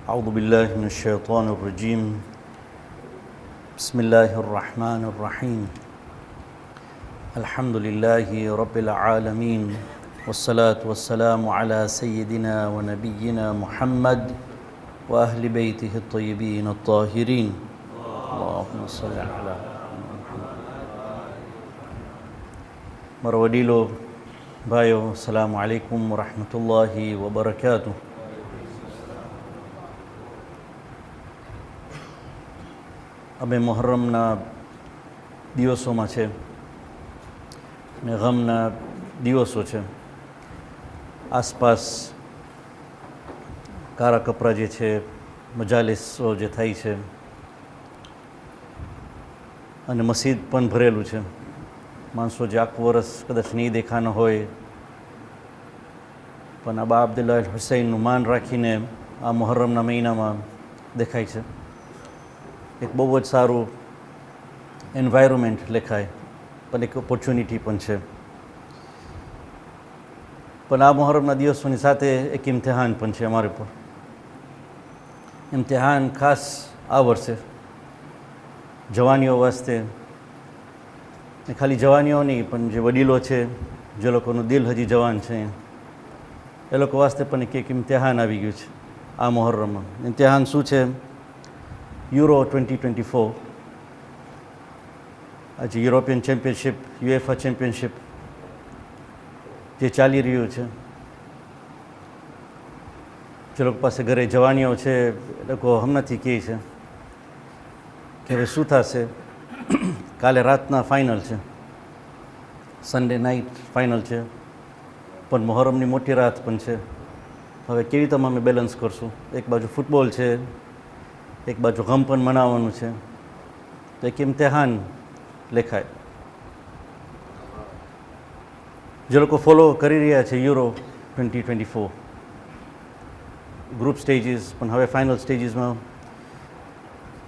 أعوذ بالله من الشيطان الرجيم بسم الله الرحمن الرحيم الحمد لله رب العالمين والصلاة والسلام على سيدنا ونبينا محمد وأهل بيته الطيبين الطاهرين اللهم صل على મારા વડીલો ભાઈઓ અસ્સલામુ અલૈકુમ વરહમતુલ્લાહિ વબરકાતુહ. અમે મુહર્રમના દિવસોમાં છે ને ગમના દિવસો છે. આસપાસ કારા કપરા જે છે, મજાલિસો જે થાય છે અને મસ્જિદ પણ ભરેલું છે. માણસો જે આખું વર્ષ કદાચ નહીં દેખાનો હોય પણ આ બા અબ્દુલ્લાહ હુસૈનનું માન રાખીને આ મુહર્રમના મહિનામાં દેખાય છે. એક બહુ જ સારું એન્વાયરમેન્ટ લેખાય, પણ એક ઓપોર્ચ્યુનિટી પણ છે. પણ આ મુહર્રમના દિવસોની સાથે એક ઇમ્તિહાન પણ છે અમારે પર. ઇમ્તિહાન ખાસ આ વર્ષે જવાનીઓ વાસ્તે, ને ખાલી જવાનીઓ નહીં પણ જે વડીલો છે, જે લોકોનું દિલ હજી જવાન છે, એ લોકો વાસ્તે પણ એક ઇમ્તિહાન આવી ગયું છે આ મુહર્રમમાં. ઇમ્તિહાન શું છે? યુરો 2024, આજે યુરોપિયન ચેમ્પિયનશિપ, યુએફા ચેમ્પિયનશિપ જે ચાલી રહ્યું છે. જે લોકો પાસે ઘરે જવાનીઓ છે એ લોકો હમણાંથી કહે છે કે હવે શું થશે. કાલે રાતના ફાઇનલ છે, સન્ડે નાઇટ ફાઇનલ છે, પણ મુહર્રમની મોટી રાત પણ છે. હવે કેવી રીતે અમે બેલેન્સ કરશું? એક બાજુ ફૂટબોલ છે, એક બાજુ ગમ પણ મનાવવાનું છે, તો એક ઇમ્તિહાન લેખાય. જે લોકો ફોલો કરી રહ્યા છે યુરો 2024 ગ્રુપ સ્ટેજીસ, પણ હવે ફાઇનલ સ્ટેજીસમાં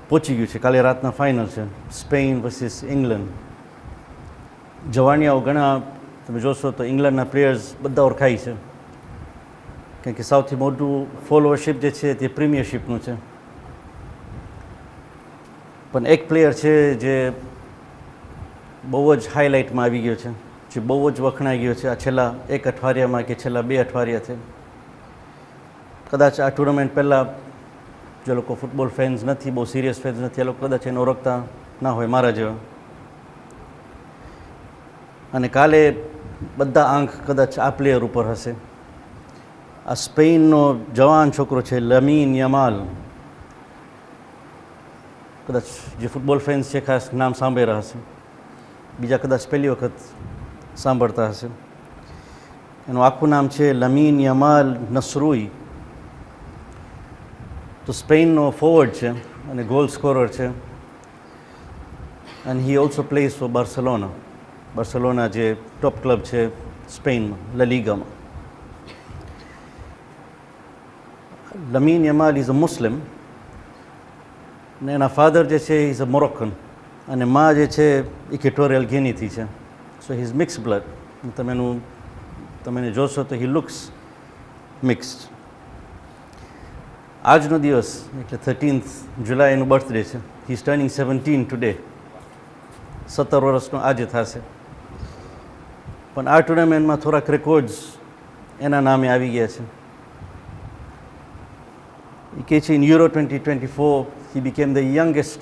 પહોંચી ગયું છે. કાલે રાતના ફાઇનલ છે, સ્પેન વર્સિસ ઇંગ્લેન્ડ. જવાનિયાઓ ઘણા તમે જોશો તો ઇંગ્લેન્ડના પ્લેયર્સ બધા ઓળખાય છે, કારણ કે સૌથી મોટું ફોલોવરશિપ જે છે તે પ્રીમિયરશિપનું છે. પણ એક પ્લેયર છે જે બહુ જ હાઇલાઇટમાં આવી ગયો છે, જે બહુ જ વખણાઈ ગયો છે આ છેલ્લા એક અઠવાડિયામાં કે છેલ્લા 2 અઠવાડિયાથી. કદાચ આ ટુર્નામેન્ટ પહેલાં જે લોકો ફૂટબોલ ફેન્સ નથી, બહુ સિરિયસ ફેન્સ નથી, એ લોકો કદાચ એને ઓળખતા ના હોય મારા જેવા. અને કાલે બધા આંખ કદાચ આ પ્લેયર ઉપર હશે. આ સ્પેનનો જવાન છોકરો છે લમીન યમાલ. કદાચ જે ફૂટબોલ ફેન્સ છે ખાસ નામ સાંભળ્યા હશે, બીજા કદાચ પહેલી વખત સાંભળતા હશે. એનું આખું નામ છે લમીન યમાલ નસરૂઈ. તો સ્પેનનો ફોરવર્ડ છે અને ગોલ સ્કોરર છે. And he also plays for Barcelona. Barcelona જે ટોપ ક્લબ છે સ્પેનમાં, લા લીગામાં. લમીન યમાલ ઇઝ અ મુસ્લિમ, ને એના ફાધર જે છે ઇઝ અ મોરોક્કન, અને મા જે છે ઇક્વેટોરિયલ ગિનીથી છે. સો હી ઇઝ મિક્સ બ્લડ. તમે એને જોશો તો હી લુક્સ મિક્સ્ડ. આજનો દિવસ એટલે 13th જુલાઈ એનું બર્થડે છે. He is turning 17 today. 17 વર્ષનો આજે થશે. પણ આ ટુર્નામેન્ટમાં થોડાક રેકોર્ડ્સ એના નામે આવી ગયા છે. એ કહે છે in euro 2024 he became the youngest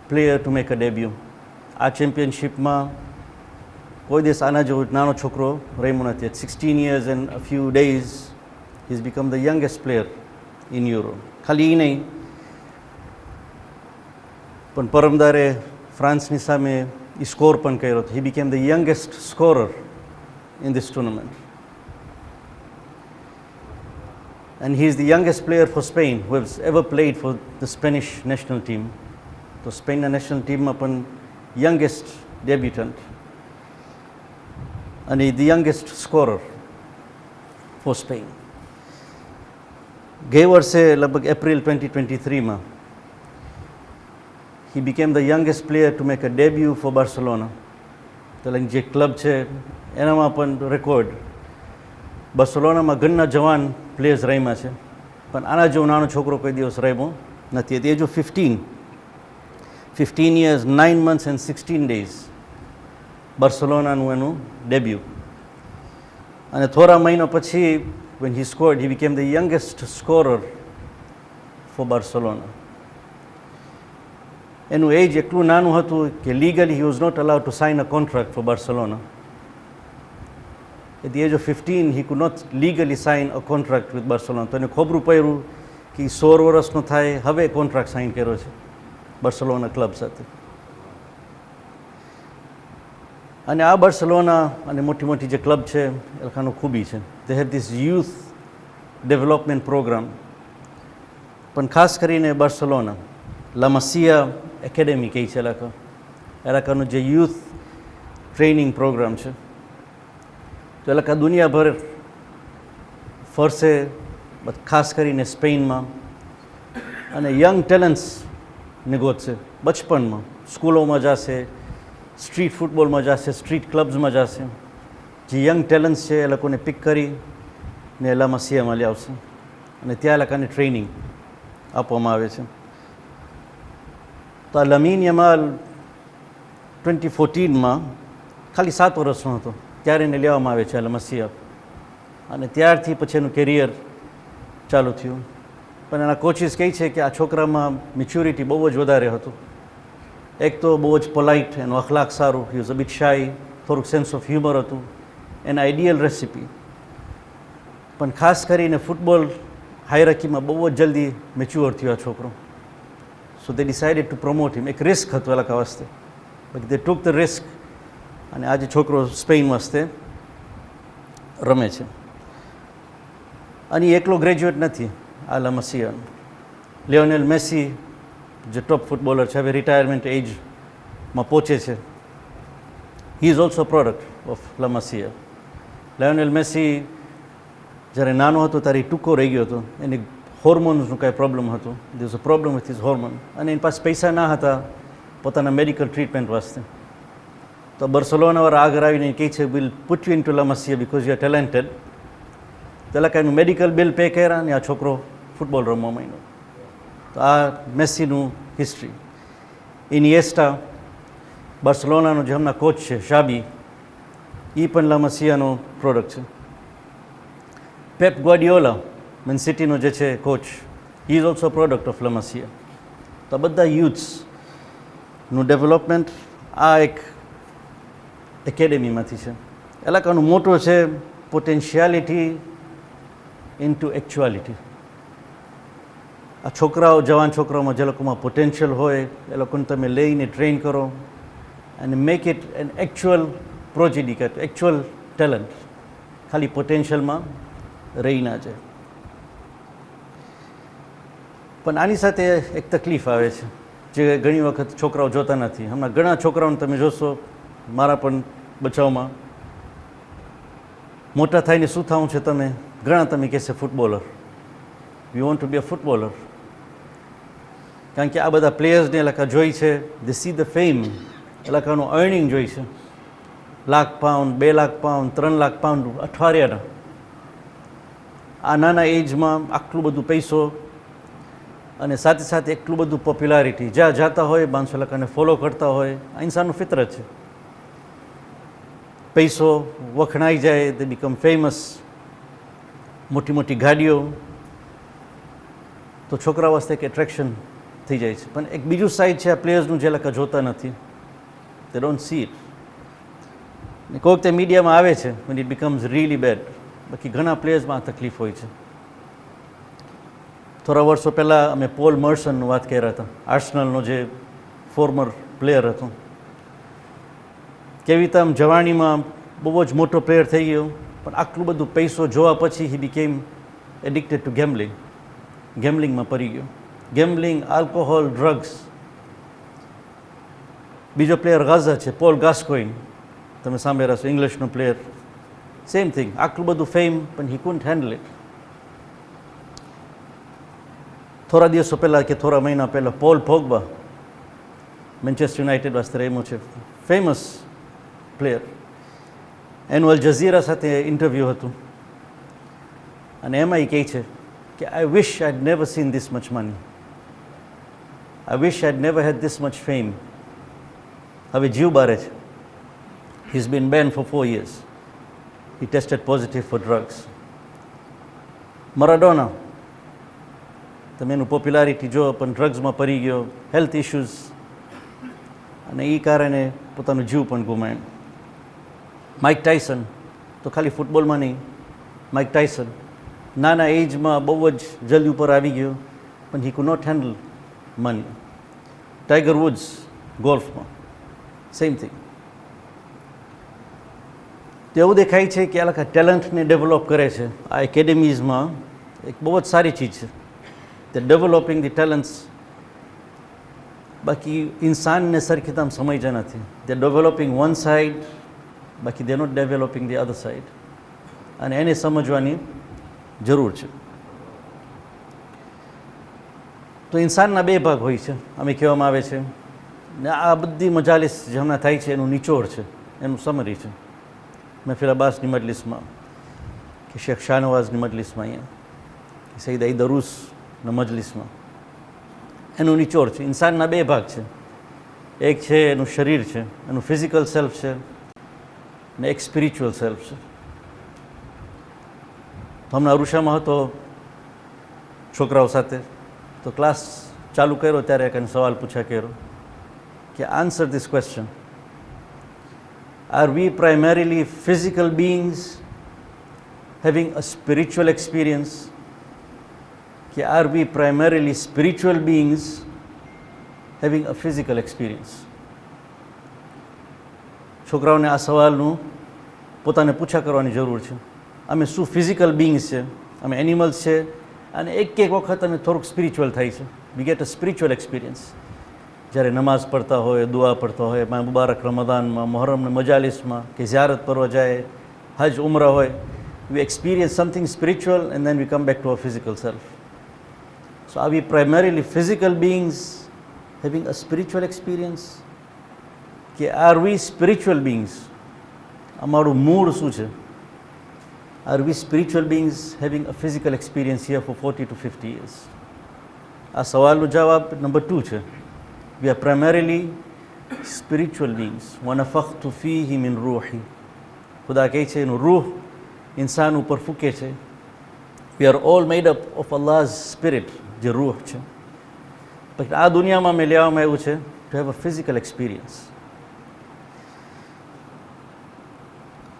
player to make a debut. આ ચેમ્પિયનશિપમાં કોઈ દેશ આના જેવો નાનો છોકરો રહ્યો નથી. At 16 years and a few days he has become the youngest player in Euro. ખાલી એ નહીં, પણ પરમદારે ફ્રાન્સની સામે એ સ્કોર પણ કર્યો હતો. He became the youngest scorer in this tournament. And he is the youngest player for Spain who has ever played for the Spanish national team. તો સ્પેનના national ટીમમાં પણ યંગેસ્ટ ડેબ્યુટન્ટ અને the youngest scorer for Spain. ગઈ વર્ષે લગભગ April 2023માં he became the youngest player to make a debut for Barcelona. તો જે ક્લબ છે એનામાં પણ રેકોર્ડ. બાર્સેલોનામાં ઘણા જવાન પ્લેયર્સ રમ્યા છે, પણ આના જેવો નાનો છોકરો કોઈ દિવસ રહ્યો નથી. At the age of 15 years 9 months and 16 days બાર્સેલોનાનું એનું ડેબ્યુ. અને થોડા મહિના પછી when he scored, he became the youngest scorer for Barcelona. એનું એજ એટલું નાનું હતું કે legally he was not allowed to sign a contract for Barcelona. At the age of 15 he could not legally sign a contract with Barcelona. તો એને ખોબરું પડ્યું કે 16 વર્ષનો થાય હવે કોન્ટ્રાક્ટ સાઇન કર્યો છે બાર્સેલોના ક્લબ સાથે. અને આ બાર્સેલોના અને મોટી મોટી જે ક્લબ છે એ લોકોનો ખૂબી છે. They have this youth development programme. પણ ખાસ કરીને બાર્સેલોના લા મસિયા એકેડેમી કહી છે એ લોકોનું જે યુથ ટ્રેનિંગ પ્રોગ્રામ છે. તો એ લોકો દુનિયાભર ફરશે, ખાસ કરીને સ્પેનમાં, અને યંગ ટેલેન્ટ્સને ગોતશે. બચપનમાં સ્કૂલોમાં જશે, સ્ટ્રીટ ફૂટબોલમાં જશે, સ્ટ્રીટ ક્લબ્સમાં જશે. જે યંગ ટેલેન્ટ્સ છે એ લોકોને પિક કરીને લા મસિયામાં લઈ આવશે અને ત્યાં એ લોકોને ટ્રેનિંગ આપવામાં આવે છે. તો આ લમીન યમાલ 2014માં ખાલી 7 વર્ષનો હતો ત્યારે એને લેવામાં આવે છે લા મસિયા. અને ત્યારથી પછી એનું કેરિયર ચાલુ થયું. પણ એના કોચિસ કહે છે કે આ છોકરામાં મેચ્યોરિટી બહુ જ વધારે હતું. એક તો બહુ જ પોલાઇટ, એનું અખલાક સારું, હી વોઝ અ બીટ શાય, થોડુંક સેન્સ ઓફ હ્યુમર હતું, એના આઈડિયલ રેસિપી. પણ ખાસ કરીને ફૂટબોલ હાયરાકીમાં બહુ જ જલ્દી મેચ્યોર થયો આ છોકરો. So they decided to promote him. એક રિસ્ક હતું એ લોકો વાસ્તે, but they took the risk. અને આજે છોકરો સ્પેન વાસ્તે રમે છે. અને એકલો ગ્રેજ્યુએટ નથી આ લા મસિયા. લિયોનેલ મેસી જે ટોપ ફૂટબોલર છે, હવે રિટાયરમેન્ટ એજમાં પહોંચે છે, he is also product of લા મસિયા. લિયોનેલ મેસી જ્યારે નાનો હતો ત્યારે ટૂંકો રહી ગયો હતો. એની હોર્મોન્સનું કાંઈ પ્રોબ્લેમ હતું. The was a problem with his hormone. અને એની પાસે પૈસા ના હતા પોતાના મેડિકલ ટ્રીટમેન્ટ વાસ્તે. તો બાર્સેલોનાવાળા આગળ આવીને કહે છે, will put you into La Masia because you are talented. પેલા કાંઈનું મેડિકલ બિલ પે કર્યા અને આ છોકરો ફૂટબોલ રમવા માંડ્યો. તો આ મેસીનું હિસ્ટ્રી. ઇનિએસ્ટા, બાર્સેલોનાનો જે હમણાં કોચ છે શાબી, એ પણ લા મસિયાનો પ્રોડક્ટ છે. પેપ ગ્વાર્ડિયોલા, મેન સિટીનો જે છે coach, he is also product of લા મસિયા. તો આ બધા યુથ્સનું ડેવલપમેન્ટ આ એક એકેડેમીમાંથી છે. એ લોકોનું મોટો છે પોટેન્શિયાલિટી ઇન્ટુ એકચ્યુઆલિટી. આ છોકરાઓ, જવાન છોકરાઓમાં જે લોકોમાં પોટેન્શિયલ હોય એ લોકોને તમે લઈને ટ્રેન કરો અને make it an actual project, કે એકચ્યુઅલ ટેલેન્ટ. ખાલી પોટેન્શિયલમાં રહી ના જાય. પણ આની સાથે એક તકલીફ આવે છે જે ઘણી વખત છોકરાઓ જોતા નથી. હમણાં ઘણા છોકરાઓને તમે જોશો, મારા પણ બચાવમાં, મોટા થઈને શું થવું છે તમે, ઘણા તમે કહેશે footballer, we want to be a footballer. કારણ કે આ બધા પ્લેયર્સને એ લોકો જોઈ છે, દે સી ધ ફેમ, એ લોકોનું અર્નિંગ જોઈ છે. £1,00,000, £2,00,000, £3,00,000 અઠવાડિયાના. આ નાના એજમાં આટલું બધું પૈસો અને સાથે સાથે એટલું બધું પોપ્યુલારિટી. જ્યાં જતા હોય માણસો લોકોને ફોલો કરતા હોય. આ ઇન્સાનનું ફિતરત છે. પૈસો વખણાઈ જાય, દે બીકમ ફેમસ, મોટી મોટી ગાડીઓ, તો છોકરા વાસ્તે એક એટ્રેક્શન થઈ જાય છે. પણ એક બીજું સાઈડ છે આ પ્લેયર્સનું જે લોકો જોતા નથી. દે ડોન્ટ સી ઇટ. ને કોઈક તે મીડિયામાં આવે છે when it becomes really bad. બાકી ઘણા પ્લેયર્સમાં આ તકલીફ હોય છે. થોડા વર્ષો પહેલાં અમે પોલ મર્સનનું વાત કર્યા હતા, આર્સેનલનો જે ફોર્મર પ્લેયર હતો. કેવી રીતે આમ જવાનીમાં બહુ જ મોટો પ્લેયર થઈ ગયો, પણ આટલું બધું પૈસો જોવા પછી he became addicted to gambling. ગેમ્બલિંગમાં પડી ગયો. Gambling, alcohol, drugs. બીજો પ્લેયર ગાઝા છે, પોલ ગાસ્કોઇન, તમે સાંભળ્યા હશો, ઇંગ્લિશનો પ્લેયર. સેમ થિંગ, આટલું બધું ફેમ, પણ હી કુડન્ટ હેન્ડલ ઇટ. થોડા દિવસો પહેલાં કે થોડા મહિના પહેલાં પોલ પોગ્બા, મેન્ચેસ્ટર યુનાઇટેડ વાસ્તે રમ્યો છે, ફેમસ પ્લેયર. એનું અલ જઝીરા સાથે ઇન્ટરવ્યૂ હતું અને એમાં એ કહે છે કે I wish I'd never seen this much money. I wish I'd never had this much fame. હવે જીવ બારે છે. He's been banned for 4 years. He tested positive for drugs. Maradona, તમે એનું પોપ્યુલારિટી જો પણ ડ્રગ્સમાં પડી ગયો, હેલ્થ ઇશ્યુઝ, અને એ કારણે પોતાનો જીવ પણ ગુમાવ્યો. માઇક ટાયસન તો ખાલી ફૂટબોલમાં નહીં, માઇક ટાયસન નાના એજમાં બહુ જ જલ્દી ઉપર આવી ગયો, પણ he could not handle money. Tiger Woods ગોલ્ફમાં સેમ થિંગ. તો એવું દેખાય છે કે આ લોકો ટેલેન્ટને ડેવલપ કરે છે. આ એકેડેમીઝમાં એક બહુ જ સારી ચીજ છે, તે ડેવલપિંગ ધી ટેલેન્ટ્સ. બાકી ઇન્સાનને સરખી તમ સમજ્યા નથી. દે ડેવલપિંગ વન સાઈડ, બાકી they not developing the other side, અને એને સમજવાની જરૂર છે. તો ઇન્સાનના બે ભાગ હોય છે, અમે કહેવામાં આવે છે, ને આ બધી મજાલિસ જે હમણાં થાય છે એનું નિચોડ છે, એનું સમરી છે. મહેફિલ અબ્બાસની મજલિસમાં, કે શેખ શાહનવાઝની મજલિસમાં, અહીંયા કે સઈદ ઈદ અરૂસના મજલિસમાં, એનું નિચોડ છે. ઇન્સાનના બે ભાગ છે. એક છે એનું શરીર છે, એનું ફિઝિકલ સેલ્ફ છે, ને એક સ્પિરિચ્યુઅલ સેલ્ફ છે. તો હમણાં અરુષામાં હતો છોકરાઓ સાથે, તો ક્લાસ ચાલુ કર્યો ત્યારે એક સવાલ પૂછ્યા કર્યો કે answer this question: Are we primarily physical beings having a spiritual experience? Or are we primarily spiritual beings having a physical experience? છોકરાઓને આ સવાલનું પોતાને પૂછા કરવાની જરૂર છે. અમે શું ફિઝિકલ બીંગ્સ છે, અમે એનિમલ્સ છે, અને એક વખત અમે થોડુંક સ્પિરિચ્યુઅલ થાય છે. We get a spiritual experience. જ્યારે નમાઝ પડતા હોય, દુઆ પડતા હોય, મુબારક રમદાનમાં, મોહરમના મજાલિસમાં, કે ઝિયારત કરવા જાય, હજ ઉમરા હોય, we experience something spiritual and then we come back to our physical self. So are we primarily physical beings having a spiritual experience? કે are we spiritual beings? અમારું મૂળ શું છે? Are we spiritual beings having a physical experience here for 40 to 50 years? આ સવાલનો જવાબ number 2 છે. We are primarily spiritual beings. وَنَفَخْتُ فِيهِ مِنْ رُوحِ. ખુદા કહે છે એનું રૂહ ઇન્સાન ઉપર ફૂકે છે. We are all made up of Allah's spirit, જે રૂહ છે. પછી આ દુનિયામાં મેં લેવામાં આવ્યું છે to have a physical experience.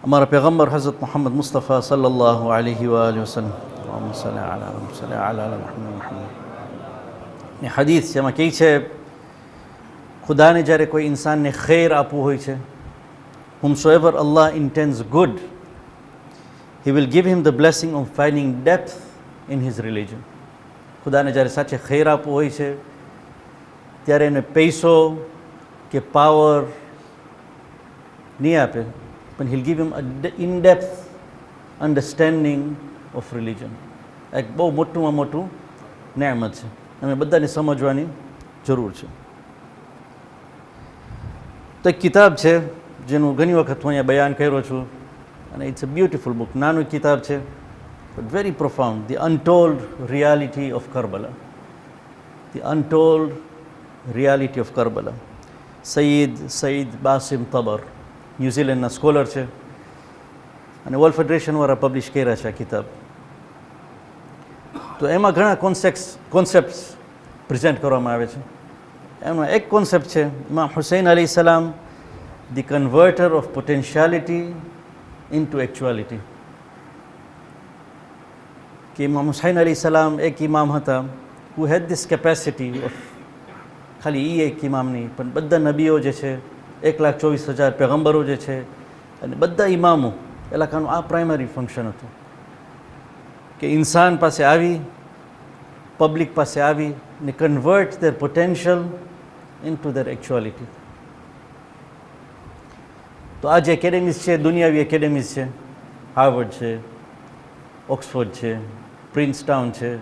અમારા પેગમ્બર હઝરત મુહમ્મદ મુસ્તફા સલ્લલ્લાહુ અલૈહિ વસલ્લમ, અલ્લાહુમ્મા સલ્લી અલા મુહમ્મદ, એ હદીસ છે, એમાં કહે છે ખુદાને જ્યારે કોઈ ઇન્સાનને ખૈર આપવું હોય છે, whomsoever Allah intends good, He will give him the blessing of finding depth in his religion. ખુદાને જ્યારે સાચે ખૈર આપવું હોય છે ત્યારે એને પૈસો કે પાવર નહીં આપે, પણ he'll give him an in-depth understanding of religion. એક બહુ મોટુંમાં મોટું નેમત છે, અમે બધાને સમજવાની જરૂર છે. તો એક કિતાબ છે જેનું ઘણી વખત હું અહીંયા બયાન કર્યો છું, અને ઇટ્સ અ બ્યુટિફુલ બુક. નાનું કિતાબ છે but very profound. The Untold Reality of Karbala. The Untold Reality of Karbala. Sayed Basim Tabar, ન્યૂઝીલેન્ડના સ્કોલર છે, અને વર્લ્ડ ફેડરેશનવાળા પબ્લિશ કર્યા છે આ કિતાબ. તો એમાં ઘણા કોન્સેપ્ટ્સ પ્રેઝન્ટ કરવામાં આવે છે. એમાં એક કોન્સેપ્ટ છે ઇમામ હુસૈન અલી સલામ, the converter of potentiality into એકચ્યુઆલિટી. કે ઇમામ હુસૈન અલી સલામ એક ઇમામ હતા who had this capacity of, ખાલી એ એક ઇમામ નહીં પણ બધા નબીઓ જે છે, 1,24,000 પેગમ્બરો જે છે, અને બધા ઇમામો એલાકાનું આ પ્રાઇમરી ફંક્શન હતું કે ઇન્સાન પાસે આવી, પબ્લિક પાસે આવી ને convert their potential into their actuality. તો આ જે એકેડેમીઝ છે, દુનિયાવી એકેડેમીઝ છે, હાર્વર્ડ છે, ઓક્સફોર્ડ છે, પ્રિન્સટાઉન છે,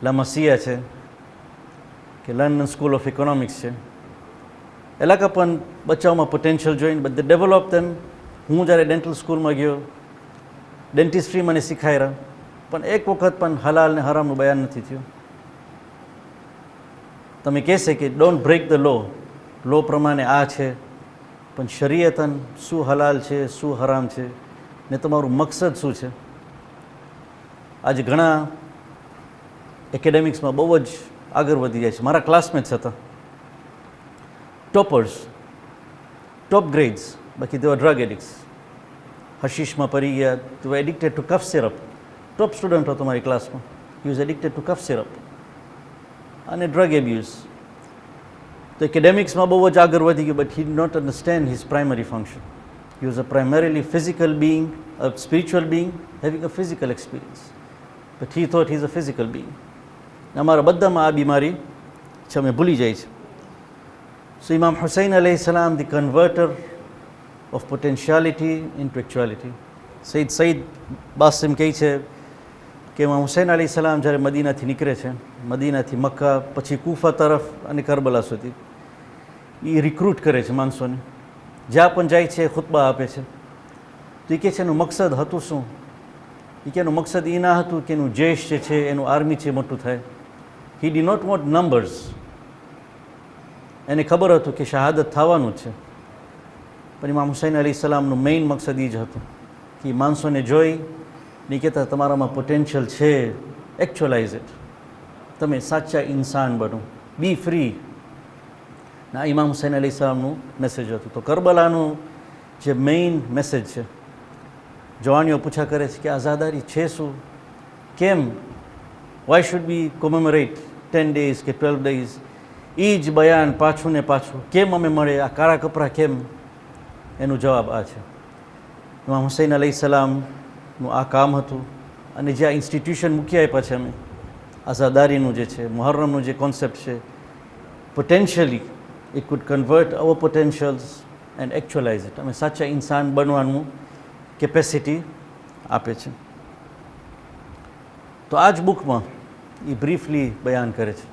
લા મસિયા છે, કે લંડન સ્કૂલ ઓફ ઇકોનોમિક્સ છે, એલાકા પણ બચ્ચાઓમાં પોટેન્શિયલ જોઈને બધે ડેવલપ તેમ. હું જ્યારે ડેન્ટલ સ્કૂલમાં ગયો, ડેન્ટિસ્ટ્રી મને શીખાયરા, પણ એક વખત પણ હલાલ ને હરામનું બયાન નથી થયું. તમે કહેશે કે ડોન્ટ બ્રેક ધ લો પ્રમાણે આ છે, પણ શરીયતન શું હલાલ છે, શું હરામ છે, ને તમારું મકસદ શું છે. આજે ઘણા એકેડેમિક્સમાં બહુ જ આગળ વધી જાય છે. મારા ક્લાસમેટ્સ હતા, ટોપર્સ, ટોપ ગ્રેડ્સ, બાકી તેવા ડ્રગ એડિક્ટ્સ, હશીશમાં પડી ગયા, તેવા addicted to cough syrup. Top student હતો મારી ક્લાસમાં, he was addicted to cough syrup અને ડ્રગ એબ્યુઝ. તો એકેડેમિક્સમાં બહુ જ આગળ વધી ગયું, but he did not understand his primary function. He was a primarily physical being, a spiritual being having a physical experience, but he thought he is a physical being. અમારા બધામાં આ બીમારી છે, અમે ભૂલી જાય છે. સો ઇમામ હુસૈન અલૈહિ સલામ, the converter of potentiality into એક્ચ્યુઆલિટી. સઈદ બાસિમ કહે છે કે ઇમામ હુસૈન અલૈહિ સલામ જ્યારે મદીનાથી નીકળે છે, મદીનાથી મક્કા, પછી કૂફા તરફ અને કરબલા સુધી, એ રિક્રુટ કરે છે માણસોને. જ્યાં પણ જાય છે ખુતબા આપે છે. તો એ કહે છે એનું મકસદ હતું શું? એ કે એનું મકસદ એ ના હતું કે એનું જૈશ જે છે, એનું આર્મી છે મોટું થાય. હી ડી નોટ વોન્ટ નંબર્સ. એને ખબર હતું કે શહાદત થવાનું જ છે. પણ ઇમામ હુસૈન અલી સલામનું મેઇન મકસદ એ જ હતું કે માણસોને જોઈ ને કહેતા તમારામાં પોટેન્શિયલ છે, એકચ્યુઅલાઇઝ ઇટ, તમે સાચા ઇન્સાન બનો, બી ફ્રી. ના, ઇમામ હુસૈન અલી સલામનું મેસેજ હતું. તો કરબલાનું જે મેઇન મેસેજ છે, જવાનીઓ પૂછા કરે છે કે આઝાદારી છે શું, કેમ, વાય શુડ બી કોમેમોરેટ 10 days કે 12 days? એ જ બયાન પાછું ને પાછું, કેમ અમે મળે, આ કાળા કપડાં કેમ? એનો જવાબ આ છે. ઇમામ હુસૈન અલૈહિ સલામનું આ કામ હતું. અને જે આ ઇન્સ્ટિટ્યુશન મૂકી આપ્યા છે અમે, આઝાદારીનું જે છે, મુહર્રમનું જે કોન્સેપ્ટ છે, potentially it could convert our potentials and actualize it. અમે સાચા ઇન્સાન બનવાનું કેપેસિટી આપે છે. તો આ જ બુકમાં એ બ્રીફલી બયાન કરે છે.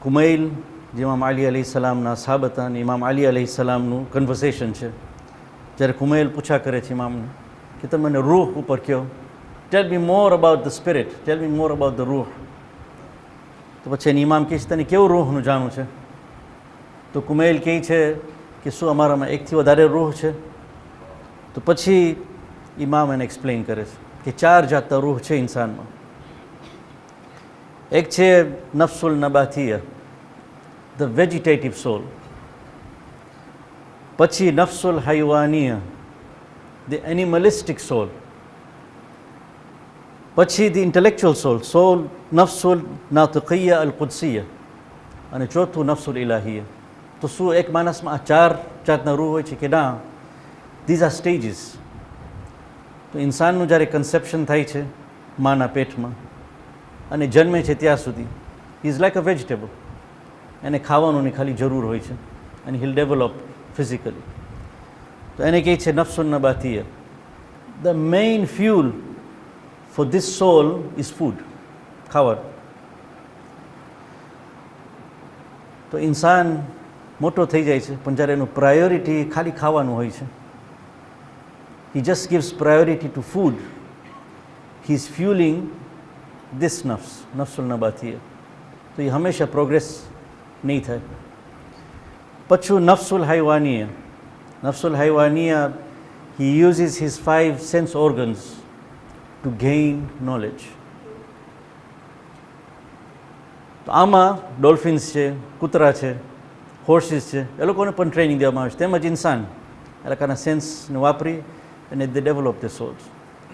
કુમૈલ, જે ઇમામ અલી અલૈહિ સલામના સાહબ હતા, અને ઇમામ અલી અલૈહિ સલામનું કન્વર્સેશન છે. જ્યારે કુમૈલ પૂછા કરે છે ઇમામને કે તમે મને રૂહ ઉપર કહો, tell me more about the spirit, tell me more about the રૂહ. તો પછી એની ઇમામ કહે છે તને કેવું રૂહનું જાણવું છે? તો કુમૈલ કહે છે કે શું અમારામાં એકથી વધારે રૂહ છે? તો પછી ઇમામ એને એક્સપ્લેન કરે છે કે 4 જાતના રૂહ છે ઇન્સાનમાં. એક છે નફ્સુલ નબાથિયા, ધ વેજીટેટિવ સોલ. પછી નફ્સુલ હૈવાનિયા, ધ એનિમલિસ્ટિક સોલ. પછી ધ ઇન્ટેલેક્ચુઅલ સોલ, નફ્સુલ નાતિકિયા અલ કુદસિયા. અને ચોથું નફ્સુલ ઇલાહિયા. તો શું એક માણસમાં આ 4 જાતના રૂહ હોય છે કે ના? These are stages. તો ઇન્સાનનું જ્યારે કન્સેપ્શન થાય છે માના પેટમાં અને જન્મે છે ત્યાં સુધી, ઇઝ લાઇક અ વેજીટેબલ. એને ખાવાનુંની ખાલી જરૂર હોય છે અને હિલ ડેવલપ ફિઝિકલી. તો એને કહે છે નફ્સુન નબાથિયા. The main fuel for this soul is food, ખાવાનું. તો ઇન્સાન મોટો થઈ જાય છે, પણ જ્યારે એનું પ્રાયોરિટી ખાલી ખાવાનું હોય છે, he just gives priority to food, he is fueling this નફ્સુલ નબાથિયા. તો એ હંમેશા પ્રોગ્રેસ નહીં થાય. પછી નફ્સુલ હૈવાનિયા. નફ્સુલ હૈવાનિયા, he uses his 5 sense organs to gain knowledge. તો આમાં ડોલ્ફિન્સ છે, કૂતરા છે, હોર્સીસ છે, એ લોકોને પણ ટ્રેનિંગ દેવામાં આવે છે. તેમજ ઇન્સાન એ લોકોના સેન્સને વાપરી અને દે ડેવલપ ધ સોલ્સ.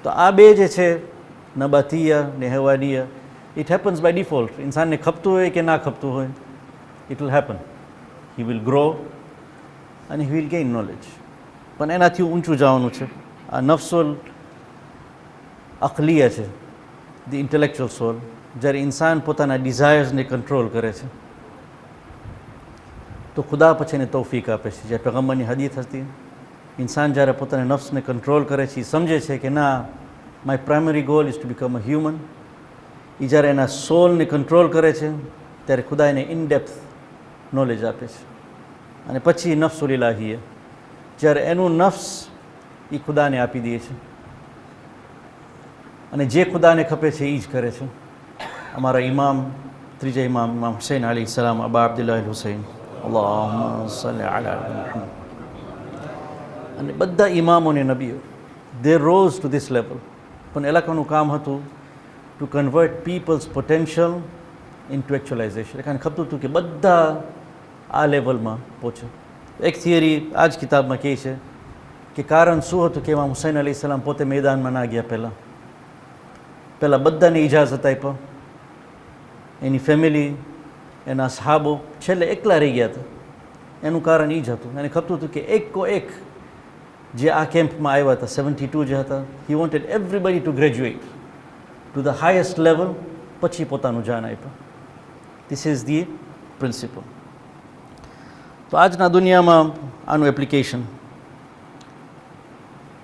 તો આ બે જે છે નબાથિયા ને હૈવાનિયા, ઇટ હેપન્સ બાય ડિફોલ્ટ. ઇન્સાનને ખપતું હોય કે ના ખપતું હોય, it will happen. He will grow અને હી વિલ ગેઇન નોલેજ. પણ એનાથી ઊંચું જવાનું છે. આ નફ્સુલ અકલિયા છે, ધી ઇન્ટેલેક્ચુઅલ સોલ. જ્યારે ઇન્સાન પોતાના ડિઝાયર્સને કંટ્રોલ કરે છે, તો ખુદા પછી એને તૌફીક આપે છે. જ્યારે પેગમ્બરની હદીથ હતી, ઇન્સાન જ્યારે પોતાના નફ્સને કંટ્રોલ કરે છે, એ સમજે છે કે ના, my primary goal is to become a human. એ જ્યારે એના સોલને કંટ્રોલ કરે છે, ત્યારે ખુદા એને ઇનડેપ્થ નોલેજ આપે છે. અને પછી નફ્સુલ ઇલાહિયા, જ્યારે એનું નફ્સ એ ખુદાને આપી દે છે. અને જે ખુદાને ખપે છે એ જ કરે છે. અમારા ઇમામ, ત્રીજા ઇમામ, ઇમામ હુસૈન અલી સલામ, અબા અબ્દુલ્લાહ હુસૈન, અલ્લાહુમ્મા સલ્લી અલા મુહમ્મદ, અને બધા ઇમામોને નબીઓ, they rose to this level. પણ એ લોકોનું કામ હતું to convert people's potential into actualization. એ ખપતું હતું કે બધા આ લેવલમાં પહોંચે. એક થિયરી આ જ કિતાબમાં કહે છે કે કારણ શું હતું કે ઇમામ હુસૈન અલી સલામ પોતે મેદાનમાં ના ગયા. પહેલાં બધાને ઇજાઝત આપ્યા, એની ફેમિલી, એના સહાબો છેલ્લે એકલા રહી ગયા હતા. એનું કારણ એ જ હતું, એને ખપતું હતું કે એક જે આ કેમ્પમાં આવ્યા હતા, 72 જે હતા, he wanted everybody to graduate to the highest level, પછી પોતાનું જાન આપ્યા. This is the principle. તો આજના દુનિયામાં આનું એપ્લિકેશન,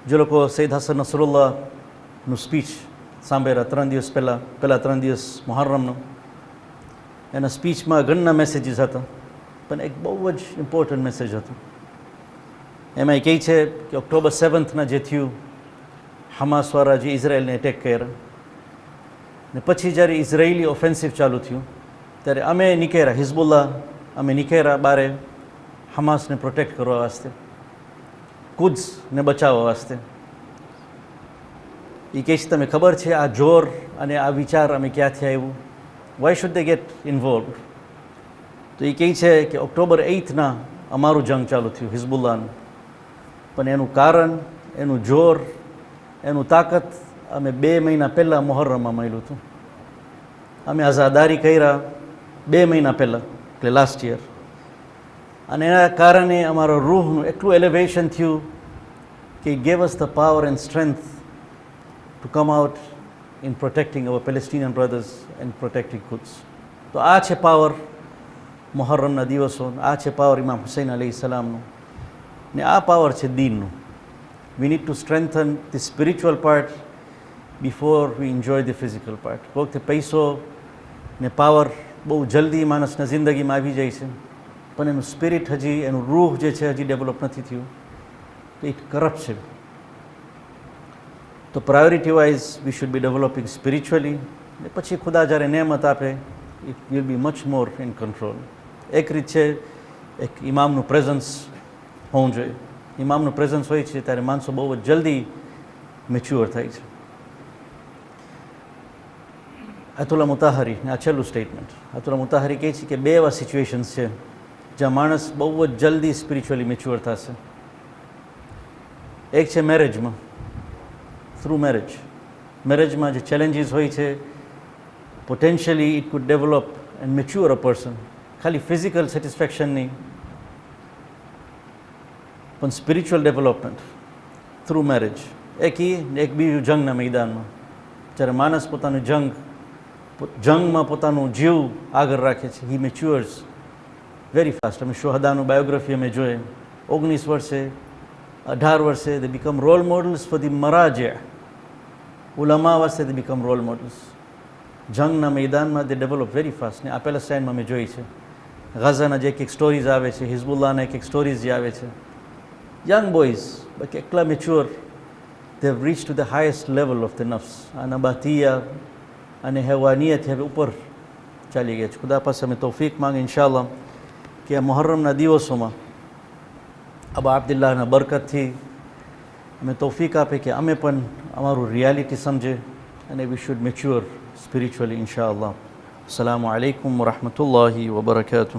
જે લોકો સૈયદ હસન નસરુલ્લાહનું સ્પીચ સાંભળ્યા 3 દિવસ પહેલાં 3 દિવસ મુહર્રમનો, એના સ્પીચમાં ઘણા મેસેજીસ હતા, પણ એક બહુ જ ઇમ્પોર્ટન્ટ મેસેજ હતો. એમાં એ કહે છે કે ઓક્ટોબર 7ના જે થયું, હમાસવાળા જે ઇઝરાયલને એટેક કર્યા, ને પછી જ્યારે ઇઝરાયેલી ઓફેન્સિવ ચાલુ થયું, ત્યારે અમે નીકળ્યા, હિઝબુલ્લાહ અમે નીકળ્યા બારે હમાસને પ્રોટેક્ટ કરવા વાસ્તે, કુદ્સને બચાવવા વાસ્તે. એ કહે છે, તમે ખબર છે આ જોર અને આ વિચાર અમે ક્યાંથી આવ્યું? Why should they gate involve? તો એ કહે છે કે ઓક્ટોબર 8ના અમારું જંગ ચાલુ થયું હિઝબુલ્લાહનું, પણ એનું કારણ, એનું જોર, એનું તાકાત અમે 2 મહિના પહેલાં મુહર્રમમાં મળ્યું હતું. અમે આઝાદારી કર્યા 2 મહિના પહેલાં, એટલે લાસ્ટ યર, અને એના કારણે અમારા રૂહનું એટલું એલિવેશન થયું કે it gave us the power and strength to come out in protecting our Palestinian brothers and protecting Quds. તો આ છે પાવર મુહર્રમના દિવસો, આ છે પાવર ઇમામ હુસૈન અલી સલામનું, ને આ પાવર છે દીનનું. We need to strengthen the spiritual part before we enjoy the physical part. વખતે પૈસો ને પાવર બહુ જલ્દી માણસના જિંદગીમાં આવી જાય છે, પણ એનું સ્પિરિટ હજી, એનું રૂહ જે છે હજી ડેવલપ નથી થયું, તો ઇટ કરપ્ટ છે. તો priority wise we should be developing spiritually, ને પછી ખુદા જ્યારે નેમત આપે, it will be much more in control. એક રીત છે, એક ઇમામનું પ્રેઝન્સ હોવું જોઈએ. ઇમામનું પ્રેઝન્સ હોય છે ત્યારે માણસો બહુ જ જલ્દી મેચ્યોર થાય છે. આયતુલ્લાહ મુતાહરી, આ છેલ્લું સ્ટેટમેન્ટ, આયતુલ્લાહ મુતાહરી કહે છે કે 2 એવા સિચ્યુએશન્સ છે જ્યાં માણસ બહુ જ જલ્દી સ્પિરિચ્યુઅલી મેચ્યોર થશે. એક છે મેરેજમાં, થ્રુ મેરેજમાં જે ચેલેન્જીસ હોય છે, potentially it food develop and mature a person. ખાલી ફિઝિકલ સેટિસ્ફેક્શન નહીં, પણ સ્પિરિચ્યુઅલ ડેવલપમેન્ટ થ્રુ મેરેજ. એક બીજું જંગના મેદાનમાં, જ્યારે માણસ પોતાનું જંગમાં પોતાનું જીવ આગળ રાખે છે, હી મેચ્યોર્સ વેરી ફાસ્ટ. અમે શોહદાનું બાયોગ્રાફી અમે જોઈએ, 19 વર્ષે, 18 વર્ષે they become role models for the મરાજે, ઉલમા વાસ્તે દે બીકમ રોલ મોડલ્સ. જંગના મેદાનમાં દે ડેવલપ વેરી ફાસ્ટ. ને આ પેલેસ્ટાઇનમાં અમે જોઈ છે, ગાઝાના જે એક સ્ટોરીઝ આવે છે, હિઝબુલ્લાહના એક સ્ટોરીઝ જે આવે છે, યંગ બોયઝ બાકી એટલા mature, they have reached to the highest level of the nafs. Anabatiyya અને હેવાનિયત હવે ઉપર ચાલી ગયા છે. ખુદા પાસે અમે તૌફીક માંગે ઇન્શાઅલ્લાહ કે આ મુહર્રમના દિવસોમાં અબા અબ્દુલ્લાહના બરકતથી અમે તૌફીક આપે કે અમે પણ અમારું રિયાલિટી સમજે, અને વી શુડ મેચ્યોર સ્પિરિચ્યુઅલી ઇન્શાઅલ્લાહ. અસ્સલામુ અલૈકુમ વરહમતુલ્લાહિ વબરકાતુહ.